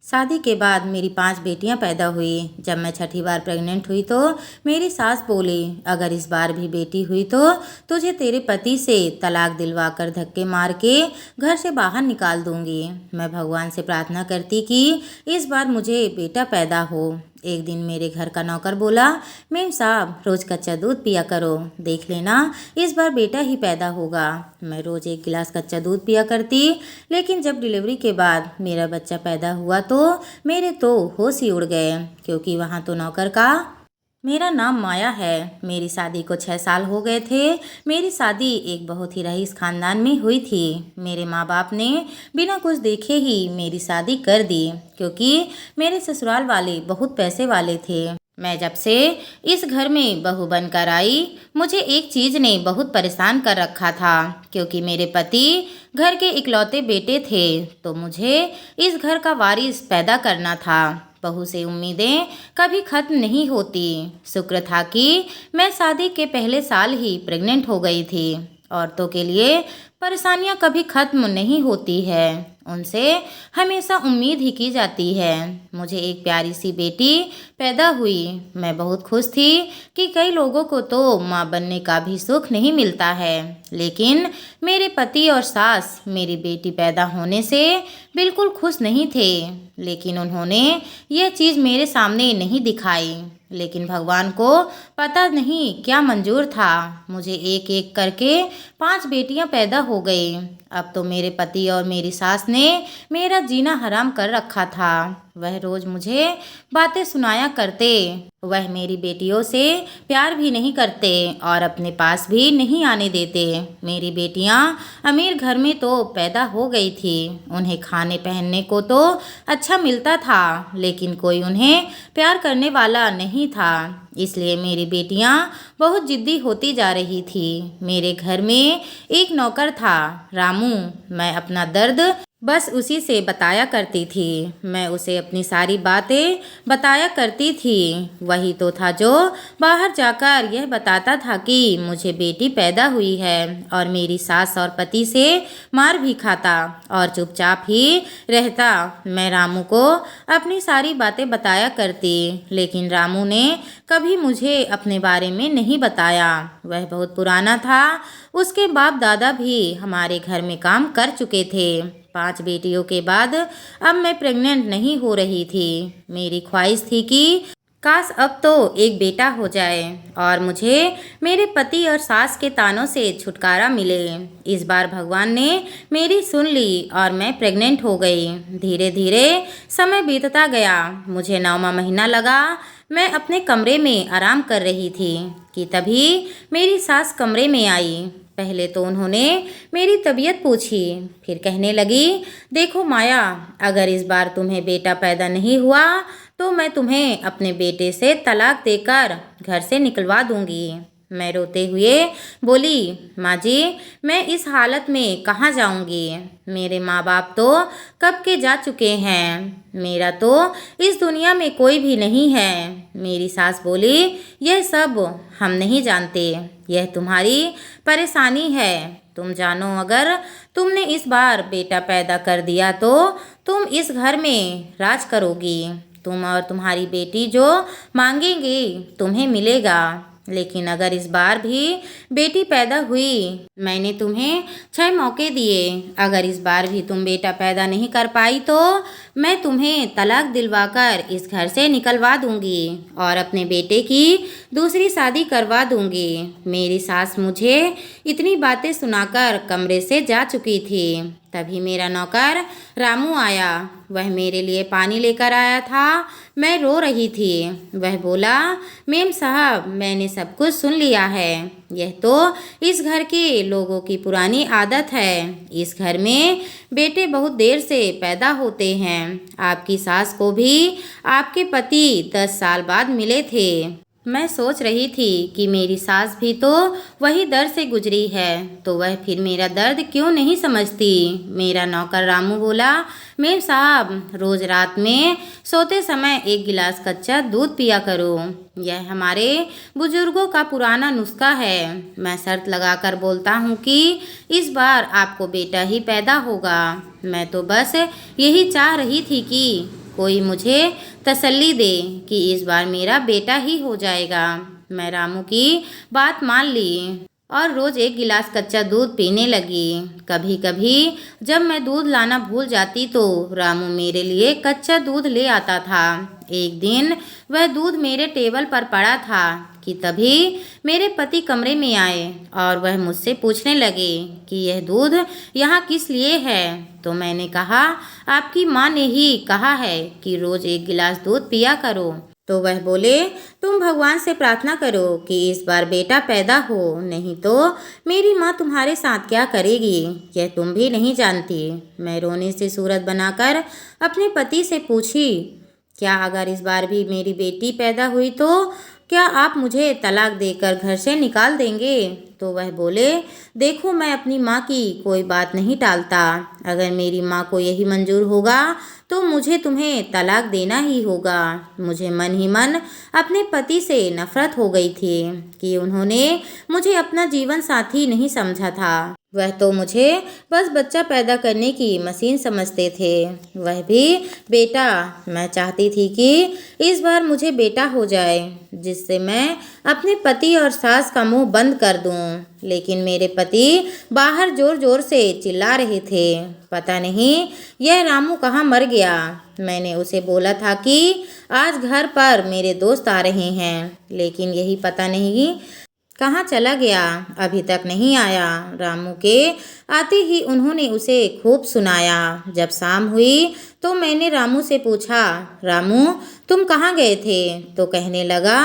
शादी के बाद मेरी 5 बेटियां पैदा हुई। जब मैं छठी बार प्रेग्नेंट हुई तो मेरी सास बोली, अगर इस बार भी बेटी हुई तो तुझे तेरे पति से तलाक दिलवा कर धक्के मार के घर से बाहर निकाल दूंगी। मैं भगवान से प्रार्थना करती कि इस बार मुझे बेटा पैदा हो। एक दिन मेरे घर का नौकर बोला, मेम साहब रोज़ कच्चा दूध पिया करो, देख लेना इस बार बेटा ही पैदा होगा। मैं रोज़ 1 गिलास कच्चा दूध पिया करती, लेकिन जब डिलीवरी के बाद मेरा बच्चा पैदा हुआ तो मेरे तो होश ही उड़ गए, क्योंकि वहाँ तो नौकर का मेरा नाम माया है। मेरी शादी को 6 साल हो गए थे। मेरी शादी एक बहुत ही रईस खानदान में हुई थी। मेरे माँ बाप ने बिना कुछ देखे ही मेरी शादी कर दी, क्योंकि मेरे ससुराल वाले बहुत पैसे वाले थे। मैं जब से इस घर में बहू बनकर आई, मुझे एक चीज़ ने बहुत परेशान कर रखा था, क्योंकि मेरे पति घर के इकलौते बेटे थे, तो मुझे इस घर का वारिस पैदा करना था। बहू से उम्मीदें कभी खत्म नहीं होती। शुक्र था कि मैं शादी के पहले साल ही प्रेग्नेंट हो गई थी। औरतों के लिए परेशानियां कभी खत्म नहीं होती है, उनसे हमेशा उम्मीद ही की जाती है। मुझे एक प्यारी सी बेटी पैदा हुई। मैं बहुत खुश थी कि कई लोगों को तो माँ बनने का भी सुख नहीं मिलता है, लेकिन मेरे पति और सास मेरी बेटी पैदा होने से बिल्कुल खुश नहीं थे। लेकिन उन्होंने यह चीज़ मेरे सामने नहीं दिखाई। लेकिन भगवान को पता नहीं क्या मंजूर था, मुझे एक एक करके 5 बेटियां पैदा हो गई। अब तो मेरे पति और मेरी सास ने मेरा जीना हराम कर रखा था। वह रोज़ मुझे बातें सुनाया करते। वह मेरी बेटियों से प्यार भी नहीं करते और अपने पास भी नहीं आने देते। मेरी बेटियां अमीर घर में तो पैदा हो गई थी। उन्हें खाने पहनने को तो अच्छा मिलता था, लेकिन कोई उन्हें प्यार करने वाला नहीं था। इसलिए मेरी बेटियां बहुत जिद्दी होती जा रही थी। मेरे घर में एक नौकर था, रामू। मैं अपना दर्द बस उसी से बताया करती थी। मैं उसे अपनी सारी बातें बताया करती थी। वही तो था जो बाहर जाकर यह बताता था कि मुझे बेटी पैदा हुई है, और मेरी सास और पति से मार भी खाता और चुपचाप ही रहता। मैं रामू को अपनी सारी बातें बताया करती, लेकिन रामू ने कभी मुझे अपने बारे में नहीं बताया। वह बहुत पुराना था। उसके बाप दादा भी हमारे घर में काम कर चुके थे। 5 बेटियों के बाद अब मैं प्रेग्नेंट नहीं हो रही थी। मेरी ख्वाहिश थी कि काश अब तो एक बेटा हो जाए और मुझे मेरे पति और सास के तानों से छुटकारा मिले। इस बार भगवान ने मेरी सुन ली और मैं प्रेग्नेंट हो गई। धीरे धीरे समय बीतता गया। मुझे 9वां महीना लगा। मैं अपने कमरे में आराम कर रही थी कि तभी मेरी सास कमरे में आई। पहले तो उन्होंने मेरी तबीयत पूछी, फिर कहने लगी, देखो माया, अगर इस बार तुम्हें बेटा पैदा नहीं हुआ तो मैं तुम्हें अपने बेटे से तलाक देकर घर से निकलवा दूंगी। मैं रोते हुए बोली, माँ जी, मैं इस हालत में कहाँ जाऊंगी? मेरे माँ बाप तो कब के जा चुके हैं। मेरा तो इस दुनिया में कोई भी नहीं है। मेरी सास बोली, यह सब हम नहीं जानते, यह तुम्हारी परेशानी है। तुम जानो, अगर तुमने इस बार बेटा पैदा कर दिया तो तुम इस घर में राज करोगी। तुम और तुम्हारी बेटी जो मांगेंगी तुम्हें मिलेगा। लेकिन अगर इस बार भी बेटी पैदा हुई, मैंने तुम्हें 6 मौके दिए, अगर इस बार भी तुम बेटा पैदा नहीं कर पाई तो मैं तुम्हें तलाक दिलवाकर इस घर से निकलवा दूंगी और अपने बेटे की दूसरी शादी करवा दूंगी। मेरी सास मुझे इतनी बातें सुनाकर कमरे से जा चुकी थी। तभी मेरा नौकर रामू आया। वह मेरे लिए पानी लेकर आया था। मैं रो रही थी। वह बोला, मेम साहब, मैंने सब कुछ सुन लिया है। यह तो इस घर के लोगों की पुरानी आदत है। इस घर में बेटे बहुत देर से पैदा होते हैं। आपकी सास को भी आपके पति 10 साल बाद मिले थे। मैं सोच रही थी कि मेरी सास भी तो वही दर्द से गुजरी है, तो वह फिर मेरा दर्द क्यों नहीं समझती। मेरा नौकर रामू बोला, मेम साहब, रोज़ रात में सोते समय 1 गिलास कच्चा दूध पिया करो। यह हमारे बुजुर्गों का पुराना नुस्खा है। मैं शर्त लगाकर बोलता हूँ कि इस बार आपको बेटा ही पैदा होगा। मैं तो बस यही चाह रही थी कि कोई मुझे तसल्ली दे कि इस बार मेरा बेटा ही हो जाएगा। मैं रामू की बात मान ली और रोज एक गिलास कच्चा दूध पीने लगी। कभी कभी जब मैं दूध लाना भूल जाती तो रामू मेरे लिए कच्चा दूध ले आता था। एक दिन वह दूध मेरे टेबल पर पड़ा था कि तभी मेरे पति कमरे में आए और वह मुझसे पूछने लगे कि यह दूध यहाँ किस लिए है। तो मैंने कहा, आपकी माँ ने ही कहा है कि रोज एक गिलास दूध पिया करो। तो वह बोले, तुम भगवान से प्रार्थना करो कि इस बार बेटा पैदा हो, नहीं तो मेरी माँ तुम्हारे साथ क्या करेगी यह तुम भी नहीं जानती। मैं रोने से सूरत बनाकर अपने पति से पूछी, क्या अगर इस बार भी मेरी बेटी पैदा हुई तो क्या आप मुझे तलाक देकर घर से निकाल देंगे। तो वह बोले, देखो मैं अपनी माँ की कोई बात नहीं टालता। अगर मेरी माँ को यही मंजूर होगा तो मुझे तुम्हें तलाक देना ही होगा। मुझे मन ही मन अपने पति से नफरत हो गई थी कि उन्होंने मुझे अपना जीवन साथी नहीं समझा था। वह तो मुझे बस बच्चा पैदा करने की मशीन समझते थे, वह भी बेटा। मैं चाहती थी कि इस बार मुझे बेटा हो जाए जिससे मैं अपने पति और सास का मुंह बंद कर दूं। लेकिन मेरे पति बाहर जोर जोर से चिल्ला रहे थे, पता नहीं यह रामू कहाँ मर गया। मैंने उसे बोला था कि आज घर पर मेरे दोस्त आ रहे हैं, लेकिन यही पता नहीं कहाँ चला गया, अभी तक नहीं आया। रामू के आते ही उन्होंने उसे खूब सुनाया। जब शाम हुई तो मैंने रामू से पूछा, रामू तुम कहाँ गए थे। तो कहने लगा,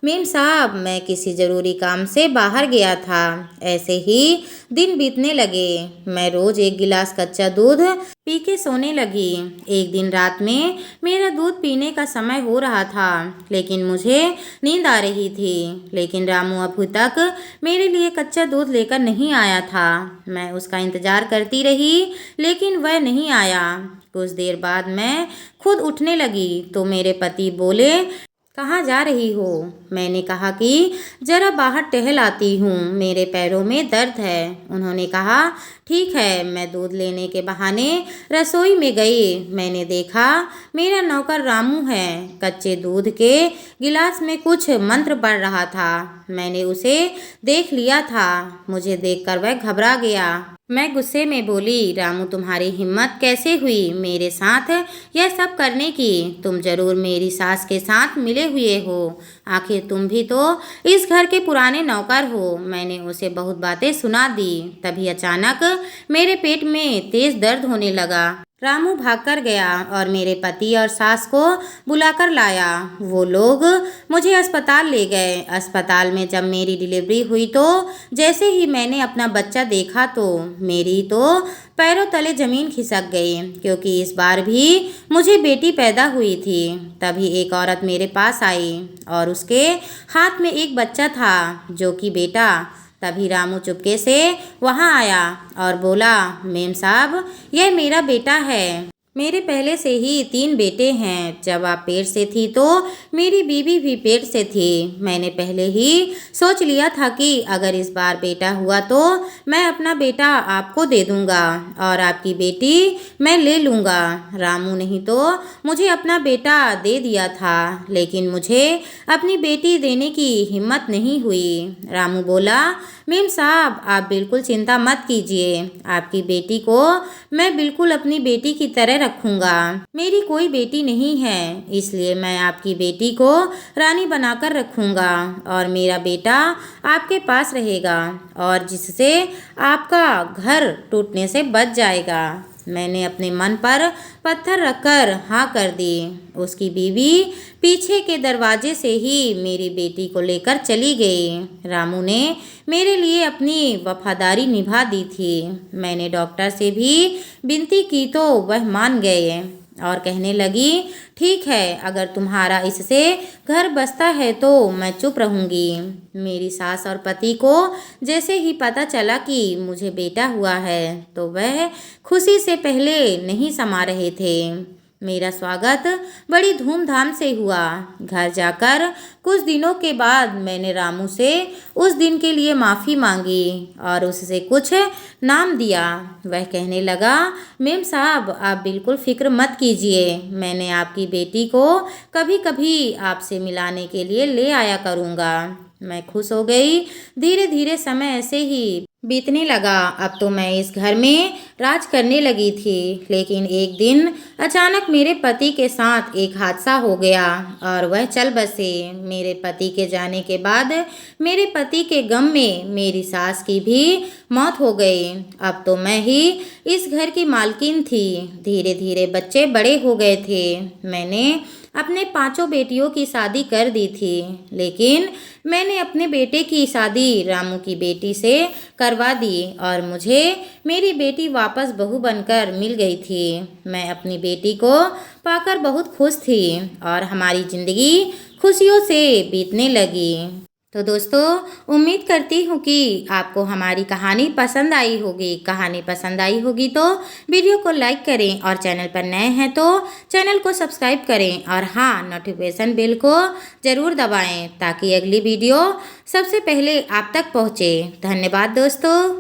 मेम साहब मैं किसी ज़रूरी काम से बाहर गया था। ऐसे ही दिन बीतने लगे। मैं रोज़ एक गिलास कच्चा दूध पी के सोने लगी। एक दिन रात में मेरा दूध पीने का समय हो रहा था, लेकिन मुझे नींद आ रही थी। लेकिन रामू अभी तक मेरे लिए कच्चा दूध लेकर नहीं आया था। मैं उसका इंतज़ार करती रही, लेकिन वह नहीं आया। कुछ देर बाद मैं खुद उठने लगी तो मेरे पति बोले, कहाँ जा रही हो। मैंने कहा कि ज़रा बाहर टहल आती हूँ, मेरे पैरों में दर्द है। उन्होंने कहा, ठीक है। मैं दूध लेने के बहाने रसोई में गई। मैंने देखा मेरा नौकर रामू है, कच्चे दूध के गिलास में कुछ मंत्र पढ़ रहा था। मैंने उसे देख लिया था। मुझे देखकर वह घबरा गया। मैं गुस्से में बोली, रामू तुम्हारी हिम्मत कैसे हुई मेरे साथ यह सब करने की। तुम जरूर मेरी सास के साथ मिले हुए हो, आखिर तुम भी तो इस घर के पुराने नौकर हो। मैंने उसे बहुत बातें सुना दी। तभी अचानक मेरे पेट में तेज दर्द होने लगा। रामू भागकर गया और मेरे पति और सास को बुलाकर लाया। वो लोग मुझे अस्पताल ले गए। अस्पताल में जब मेरी डिलीवरी हुई तो जैसे ही मैंने अपना बच्चा देखा तो मेरी तो पैरों तले ज़मीन खिसक गई, क्योंकि इस बार भी मुझे बेटी पैदा हुई थी। तभी एक औरत मेरे पास आई और उसके हाथ में एक बच्चा था जो कि बेटा। तभी रामू चुपके से वहाँ आया और बोला, मेम साहब यह मेरा बेटा है। मेरे पहले से ही 3 बेटे हैं। जब आप पेट से थी तो मेरी बीवी भी पेट से थी। मैंने पहले ही सोच लिया था कि अगर इस बार बेटा हुआ तो मैं अपना बेटा आपको दे दूंगा और आपकी बेटी मैं ले लूँगा। रामू नहीं तो मुझे अपना बेटा दे दिया था, लेकिन मुझे अपनी बेटी देने की हिम्मत नहीं हुई। रामू बोला, मेम साहब आप बिल्कुल चिंता मत कीजिए, आपकी बेटी को मैं बिल्कुल अपनी बेटी की तरह रखूँगा। मेरी कोई बेटी नहीं है, इसलिए मैं आपकी बेटी को रानी बनाकर रखूँगा और मेरा बेटा आपके पास रहेगा और जिससे आपका घर टूटने से बच जाएगा। मैंने अपने मन पर पत्थर रखकर हाँ कर दी। उसकी बीवी पीछे के दरवाजे से ही मेरी बेटी को लेकर चली गई। रामू ने मेरे लिए अपनी वफादारी निभा दी थी। मैंने डॉक्टर से भी विनती की तो वह मान गए और कहने लगी, ठीक है अगर तुम्हारा इससे घर बसता है तो मैं चुप रहूँगी। मेरी सास और पति को जैसे ही पता चला कि मुझे बेटा हुआ है तो वह खुशी से पहले नहीं समा रहे थे। मेरा स्वागत बड़ी धूमधाम से हुआ। घर जाकर कुछ दिनों के बाद मैंने रामू से उस दिन के लिए माफ़ी मांगी और उससे कुछ नाम दिया। वह कहने लगा, मेम साहब आप बिल्कुल फ़िक्र मत कीजिए, मैंने आपकी बेटी को कभी कभी आपसे मिलाने के लिए ले आया करूँगा। मैं खुश हो गई। धीरे धीरे समय ऐसे ही बीतने लगा। अब तो मैं इस घर में राज करने लगी थी, लेकिन एक दिन अचानक मेरे पति के साथ एक हादसा हो गया और वह चल बसे। मेरे पति के जाने के बाद मेरे पति के गम में मेरी सास की भी मौत हो गई। अब तो मैं ही इस घर की मालकिन थी। धीरे धीरे बच्चे बड़े हो गए थे। मैंने अपने 5 बेटियों की शादी कर दी थी, लेकिन मैंने अपने बेटे की शादी रामू की बेटी से करवा दी और मुझे मेरी बेटी वापस बहू बनकर मिल गई थी। मैं अपनी बेटी को पाकर बहुत खुश थी और हमारी ज़िंदगी खुशियों से बीतने लगी। तो दोस्तों, उम्मीद करती हूँ कि आपको हमारी कहानी पसंद आई होगी। कहानी पसंद आई होगी तो वीडियो को लाइक करें और चैनल पर नए हैं तो चैनल को सब्सक्राइब करें और हाँ, नोटिफिकेशन बेल को ज़रूर दबाएं ताकि अगली वीडियो सबसे पहले आप तक पहुँचे। धन्यवाद दोस्तों।